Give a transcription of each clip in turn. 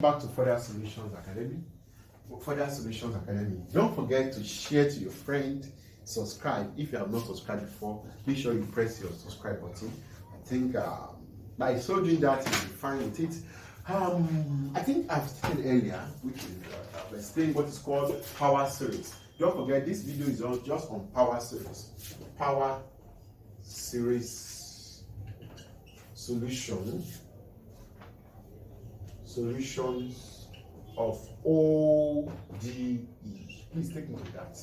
Back to Further Solutions Academy. Further Solutions Academy. Don't forget to share to your friend, subscribe. If you have not subscribed before, be sure you press your subscribe button. I think by so doing that, you'll be fine with it. I think I've stated earlier, which is I've explained what is called power series. Don't forget, this video is just on power series. Power series solutions of ODE. Please take note of that.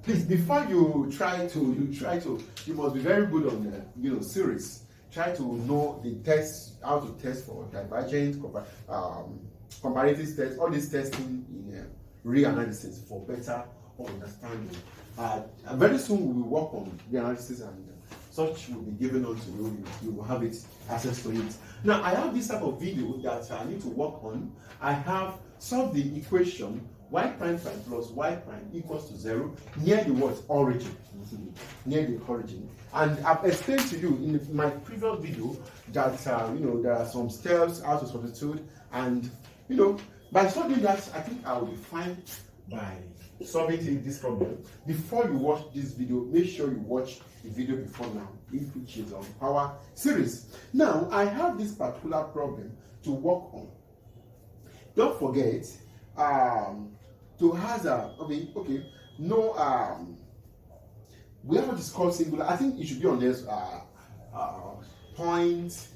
Please, before you must be very good on series. Try to know the test, how to test for divergent, comparative test, all this testing in reanalysis for better understanding. Very soon we will work on reanalysis, and such will be given on to you. You will have access to it. Now, I have this type of video that I need to work on. I have solved the equation y prime plus y prime equals to 0 near the what? Origin. Near the origin. And I've explained to you in my previous video that there are some steps how to substitute, and by solving that, I think I will be fine by solving this problem. Before you watch this video, make sure you watch the video before now, which is on power series. Now, I have this particular problem to work on. Don't forget to hazard. We have what is called singular. I think it should be on this point,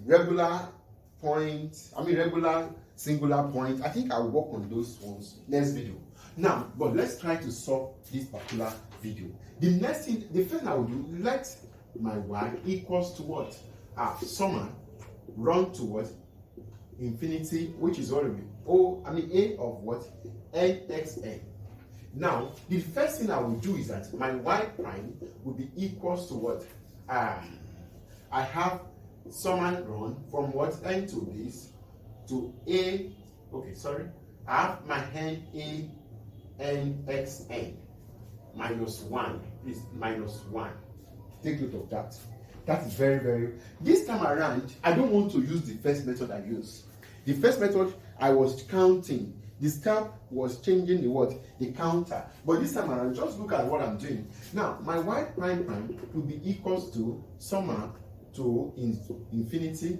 regular point. regular singular point. I think I'll work on those ones next video. Now, but let's try to solve this particular video. The first thing I will do, let my y equals to what? Summa run to what? Infinity, which is what will be a of what? nxn. Now, the first thing I will do is that my y prime will be equals to what? I have summa run from what? N to this to a. Okay, sorry. I have my n nxn minus 1 is minus 1. Take note of that. That is very, very. This time around, I don't want to use the first method I used. The first method, I was counting. The step was changing the counter. But this time around, just look at what I'm doing. Now, my y prime will be equals to summa to infinity.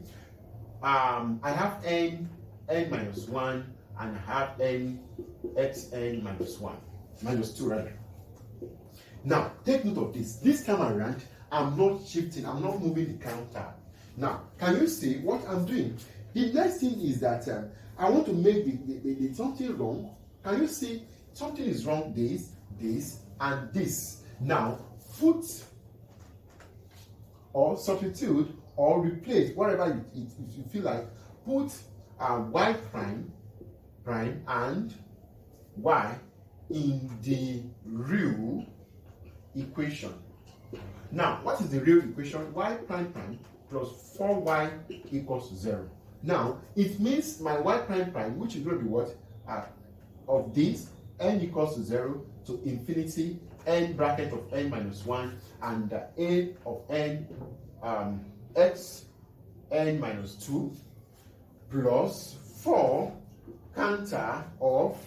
I have n minus 1, and I have xn minus 1, minus 2 rather. Now, take note of this. This time around, I'm not shifting, I'm not moving the counter. Now, can you see what I'm doing? The next thing is that I want to make the something wrong. Can you see something is wrong? This, and this. Now, put or substitute or replace whatever you feel like. Put y prime and y in the real equation. Now, what is the real equation? Y prime plus 4y equals to 0. Now, it means my y prime, which is going to be what? Of this, n equals to 0 to infinity, n bracket of n minus 1, and a of n x n minus 2 plus 4 counter of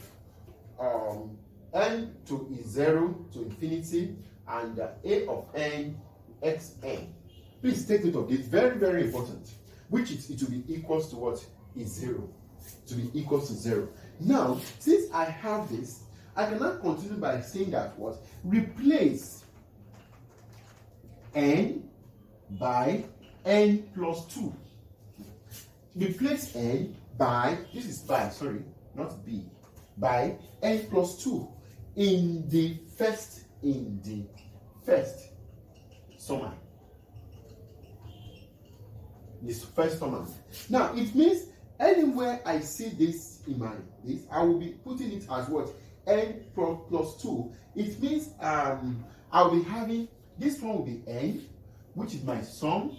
n to 0 to infinity, and a of n xn. Please take note of this. Very, very important. Which it will be equals to what? Is 0. To be equals to 0. Now, since I have this, I can now continue by saying that what? Replace n by n plus 2. Replace n by, this is by, sorry, not b, by n plus 2 in the first summa. This first summa. Now, it means anywhere I see this in this, I will be putting it as what? N plus 2. It means I'll be having, this one will be n, which is my sum,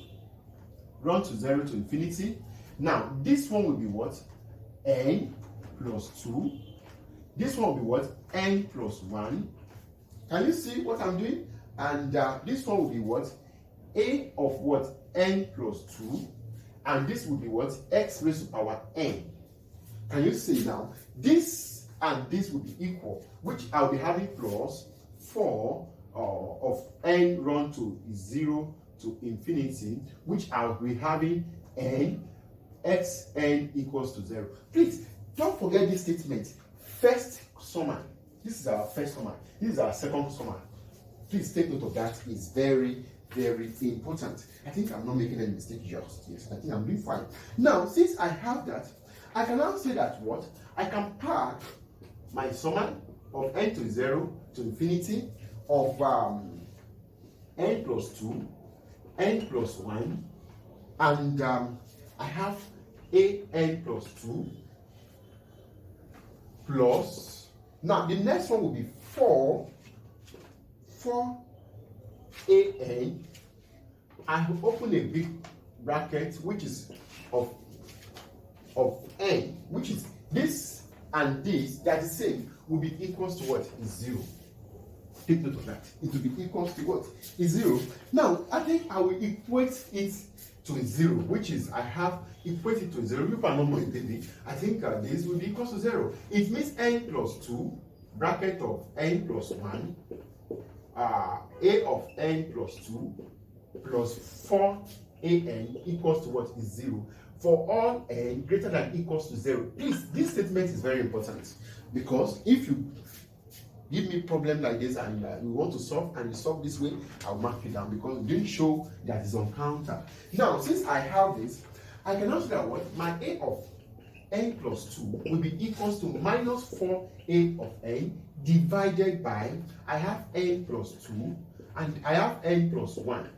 run to 0 to infinity. Now, this one will be what? N plus 2. This one will be what? N plus 1. Can you see what I'm doing? And this one will be what? A of what? N plus 2. and this will be what? X raised to power n. Can you see now? This and this will be equal, which I'll be having plus 4 of n run to 0 to infinity, which I'll be having n xn equals to 0. Please don't forget this statement. First summer. This is our first summer. This is our second summer. Please take note of that. It's very, very important. I think I'm not making any mistake just. Yes, I think I'm doing fine. Now, since I have that, I can now say that what? I can pack my summand of n to 0 to infinity of n plus 2, n plus 1, and I have an plus 2 plus, now the next one will be 4 an. I will open a big bracket which is of n, which is this and this, that is same, will be equals to what? Is 0. Take note of that. It will be equals to what? Is 0. Now, I think I will equate it to 0, which is I have equated to 0. You can normally baby. I think this will be equals to 0. It means n plus 2, bracket of n plus 1, a of n plus 2 plus 4 an equals to what? Is 0. For all n greater than equals to 0. Please, this statement is very important, because if you give me problem like this and we want to solve and you solve this way, I'll mark it down because it didn't show that it's on counter. Now, since I have this, I can also say that what? My a of n plus 2 will be equals to minus 4a of n divided by, I have n plus 2 and I have n plus 1.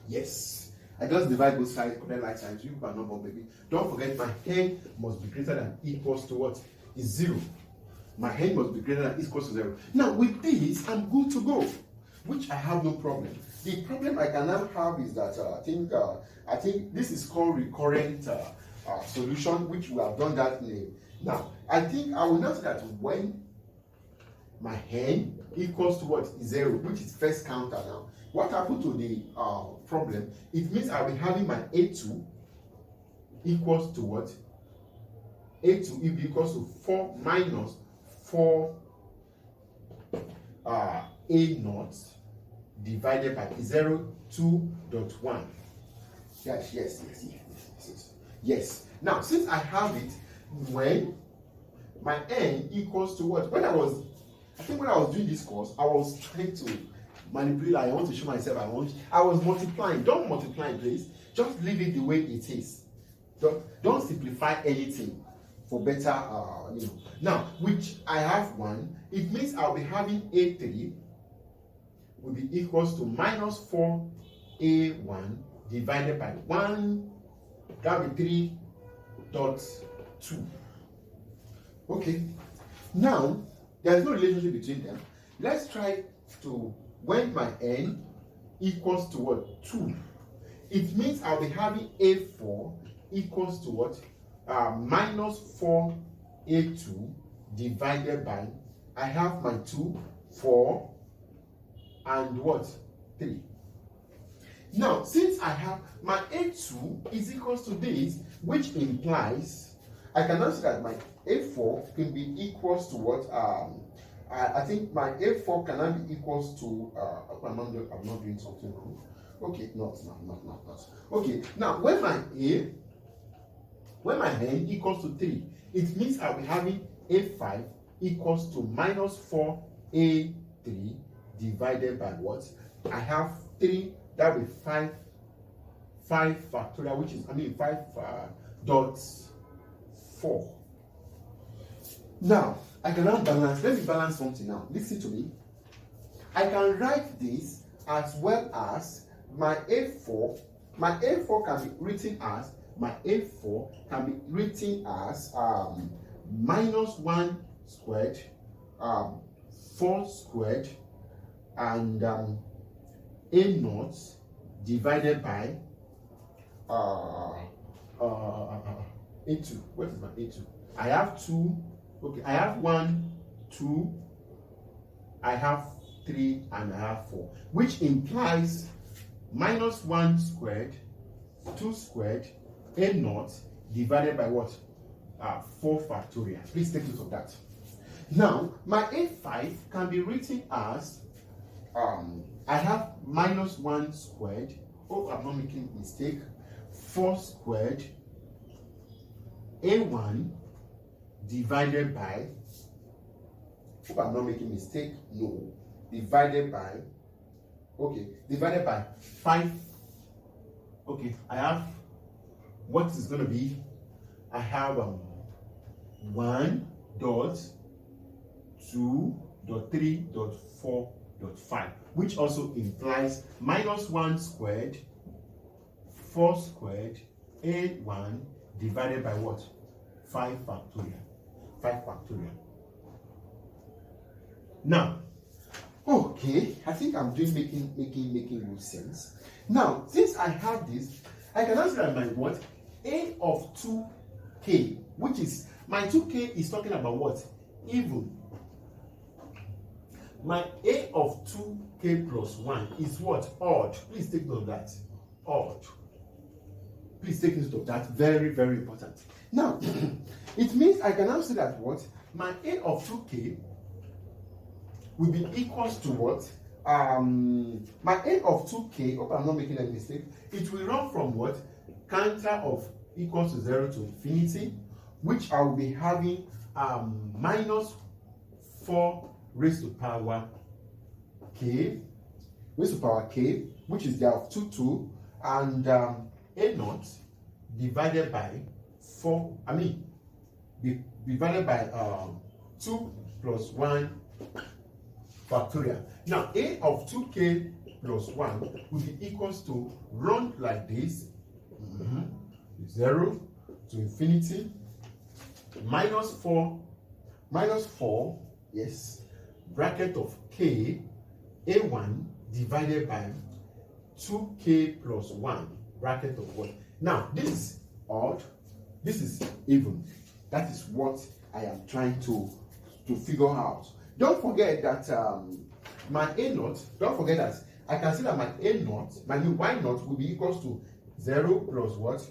Yes. I just divide both sides, correct like signs. You can number, baby. Don't forget my n must be greater than equals to what? Is 0. My n must be greater than equals to 0. Now with this, I'm good to go, which I have no problem. The problem I can now have is that I think this is called recurrent solution, which we have done that in a, now I think I will note that when my n equals to what? Is 0, which is first counter now. What happened to the problem? It means I'll be having my A2 equals to what? A2 will be equals to 4 minus 4 A naught divided by 0, 2.1. Yes. Now, since I have it, when my n equals to what? When I was doing this course, I was trying to manipulate. I want to show myself. I was multiplying. Don't multiply, please. Just leave it the way it is. Don't simplify anything for better, Now, which I have 1, it means I'll be having A3 will be equals to minus 4A1 divided by 1, that will be 3.2. Okay. Now, there's no relationship between them. Let's try to, when my n equals to what? 2. It means I'll be having A4 equals to what? Minus 4A2 divided by, I have my 2, 4, and what? 3. Now, since I have my A2 is equals to this, which implies, I can also say that my A4 can be equals to what? I think my A4 cannot be equals to, I'm not doing something wrong. Okay, not. Okay, now when my n equals to 3, it means I'll be having A5 equals to minus 4A3 divided by what? I have 3, that will be 5 factorial, which is, 5.4. Now, I can now balance. Let me balance something now. Listen to me. I can write this as well as my A4. My A4 can be written as, minus 1 squared, 4 squared, and A naught divided by A2. What is my A2? I have 2. Okay, I have 1, 2, I have 3, and I have 4, which implies minus 1 squared, 2 squared a naught divided by what? 4 factorial. Please take note of that. Now, my A5 can be written as, I have minus 1 squared, oh, I'm not making a mistake, 4 squared A1 divided by, hope I'm not making a mistake, no, divided by, okay, divided by 5, okay, I have, what is going to be, I have 1 dot 2.3.4.5, which also implies minus 1 squared 4 squared a1 divided by what? 5 factorial. 5 factorial. Now, okay, I think I'm doing making good sense. Now, since I have this, I can answer that my what? A of 2k, which is my 2k is talking about what? Even. My A of 2k plus 1 is what? Odd. Please take note of that. Odd. Please take note of that. Very, very important. Now, it means I can now say that what? My A of 2k will be equals to what? My A of 2k, hope I'm not making any mistake, it will run from what? Counter of equals to 0 to infinity, which I will be having minus 4 raised to power k, which is there of 2, and a naught divided by 4, divided by 2 plus 1 factorial. Now, a of 2k plus 1 will be equals to run like this, 0 to infinity, minus 4, yes, bracket of k, a1 divided by 2k plus 1, bracket of what? Now, this is odd, this is even. That is what I am trying to figure out. Don't forget that my a naught, don't forget that I can see that my a naught, my new y naught will be equals to 0 plus what?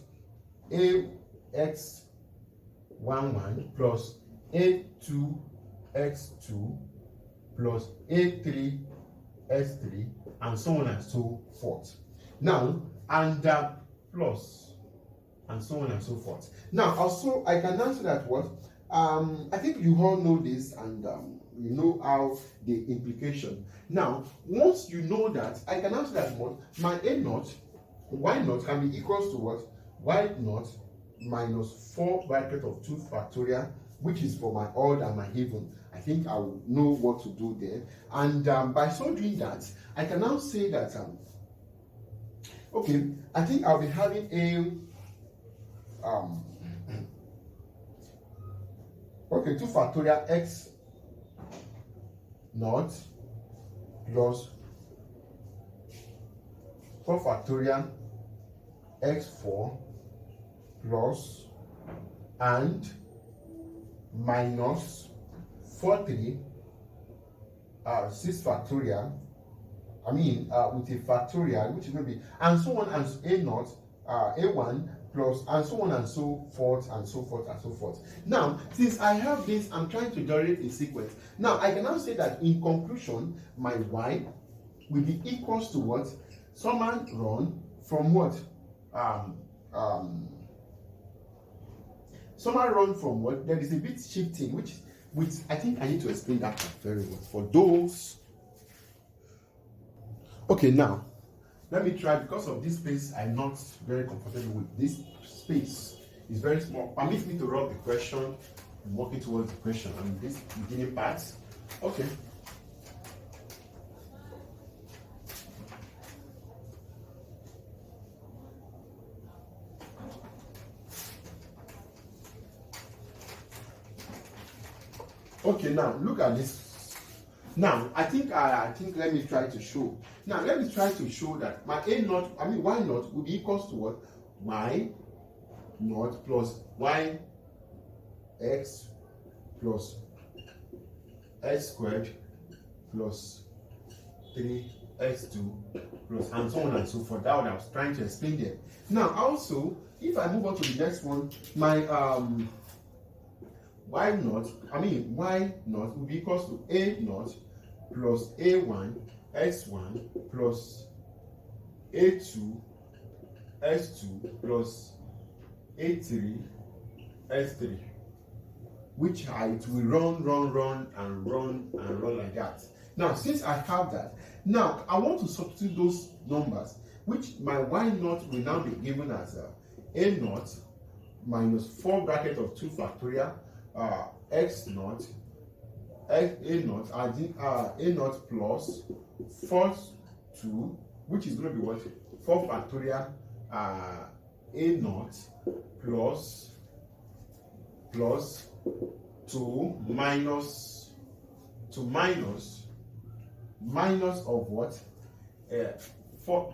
Ax11 plus a2x2 plus a3x3 and so on and so forth. Now, and plus and so on and so forth. Now, also I can answer that what? I think you all know this, and you know how the implication. Now, once you know that, I can answer that what? My a naught, y naught can be equals to what? Y naught minus 4 bracket of 2 factorial, which is for my odd and my even. I think I will know what to do there. And by so doing that, I can now say that, okay, I think I'll be having a, okay, 2 factorial x naught plus 4 factorial x4 plus and minus 4 6 factorial, with a factorial, which is going to be, and so on, and a naught, a1 plus, and so on and so forth and so forth and so forth. Now, since I have this, I'm trying to generate a sequence. Now, I can now say that in conclusion, my y will be equals to what? Summa run from what? Summa run from what? There is a bit shifting, which I think I need to explain that very well for those. Okay, now let me try, because of this space I'm not very comfortable with. This space is very small. Permit me to rub the question. I'm working towards the question. This beginning part. Okay. Okay, now look at this. Now I think let me try to show. Now let me try to show that my a naught, y naught will be equals to what? Y naught plus y x plus x squared plus 3 s2 plus and so on and so forth. That what I was trying to explain there. Now also, if I move on to the next one, my y naught will be equals to a naught plus a1 s1 plus a2 s2 plus a3 s3, which it will run like that. Now, since I have that, now I want to substitute those numbers, which my y naught will now be given as a naught minus 4 bracket of 2 factorial x naught a naught plus 4 2, which is going to be what, 4 factorial a naught plus 2 minus of what,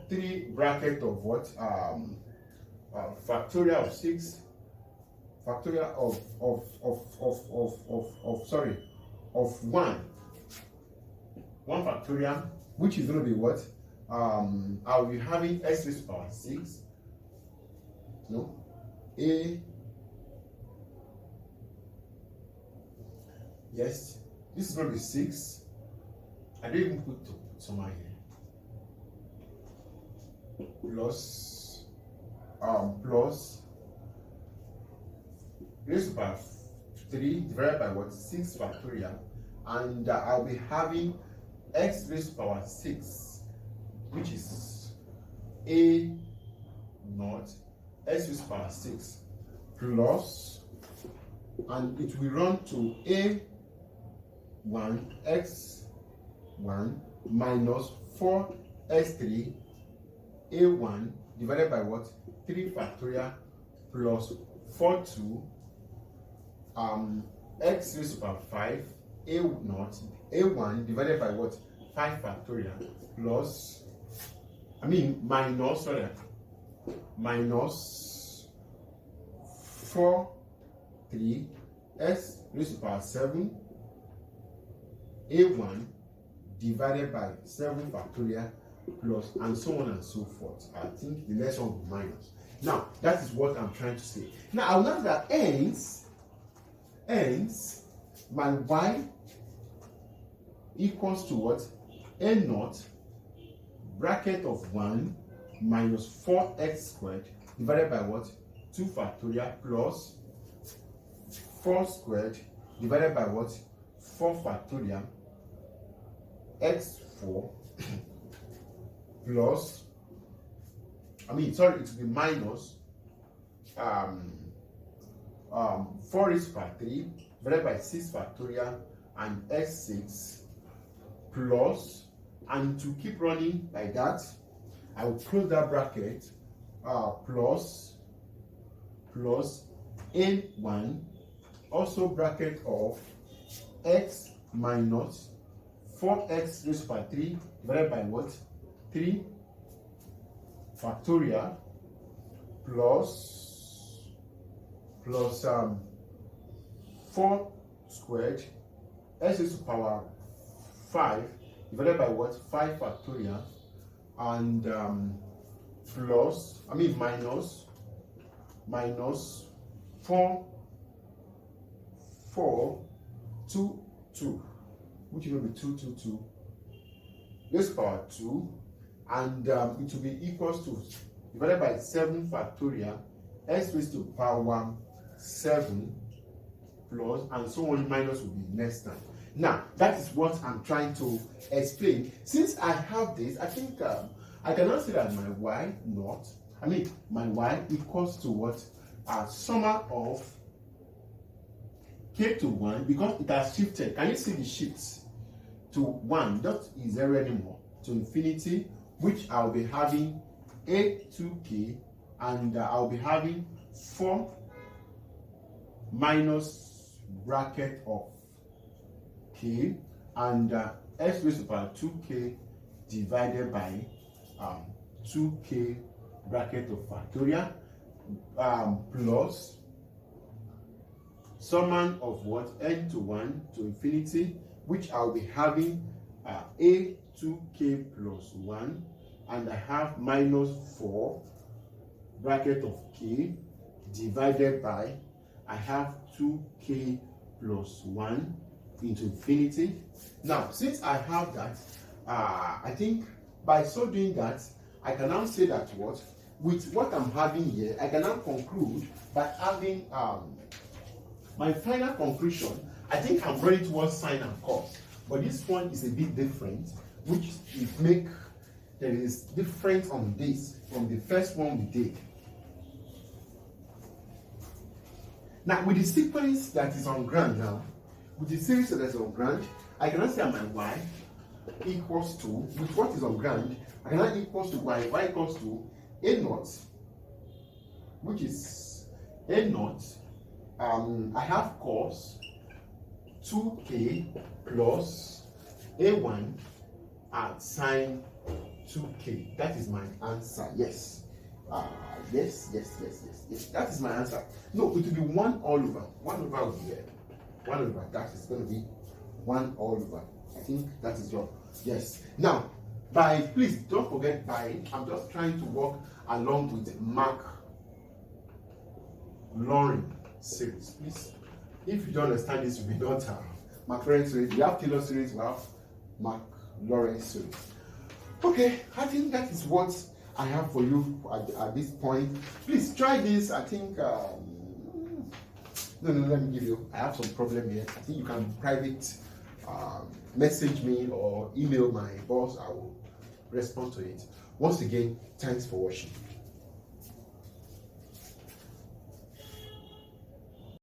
3 bracket of what, factorial of 6 factorial of 1 factorial, which is going to be what, I'll be having x raised to the power 6, no, yes, this is going to be 6. I didn't even put somewhere here. Plus raised to the power 3 divided by what, 6 factorial, and I'll be having x raised to the power 6, which is a naught x raised to the power 6 plus, and it will run to a1 x1 minus 4 x3 a1 divided by what, 3 factorial plus 4 2 x raised to the power 5 a naught a1 divided by what, 5 factorial plus minus 4 3 s raised to the power 7 a1 divided by 7 factorial plus and so on and so forth. I think the next one will be minus. Now that is what I'm trying to say. Now I'll notice that hence my y equals to what, a naught bracket of 1 minus 4x squared divided by what, 2 factorial plus 4 squared divided by what, 4 factorial x4 plus, it will be minus 4 raised to the power 3 divided by 6 factorial and x6 plus, and to keep running like that, I will close that bracket, plus a1 also bracket of x minus 4x raised to the power 3 divided by what, 3 factorial plus 4 squared x raised to the power 5 divided by what, 5 factorial, and minus 4 2 2, which will be 2 raised to the power 2, and it will be equals to divided by 7 factorial x raised to the power 7 plus and so on, minus will be next time. Now that is what I'm trying to explain. Since I have this, I think I can now say that my y naught, my y equals to what, sum of k to 1, because it has shifted. Can you see the shifts to 1? That is 0 anymore, to infinity, which I'll be having a2k, and I'll be having 4 minus bracket of k, and x raised to the power 2k divided by 2k bracket of factorial, plus summand of what, n to 1 to infinity, which I'll be having a 2k plus 1, and I have minus 4 bracket of k divided by, I have 2k plus 1 into infinity. Now, since I have that, I think by so doing that, I can now say that with what I'm having here, I can now conclude by having my final conclusion. I think I'm running towards sine and cos, but this one is a bit different, which is there is difference on this from the first one we did. Now, with the sequence that is on ground now, with the series that is on ground, I cannot say my y equals to, with what is on ground, I cannot equals to y equals to a naught, which is a naught. I have cos 2k plus a1 at sine 2k. That is my answer. Yes. Yes. That is my answer. No, it will be 1 all over. 1 over will be here. 1 over. That is going to be 1 all over. I think that is your yes. Now, please don't forget I'm just trying to work along with Mark Lauren series. Please, if you don't understand this, we don't have Mark Lauren series. We have Taylor series. We have Mark Lauren series. Okay, I think that is what I have for you at this point. Please try this. I think no, let me give you. I have some problem here. I think you can private message me or email my boss. I will respond to it. Once again, thanks for watching.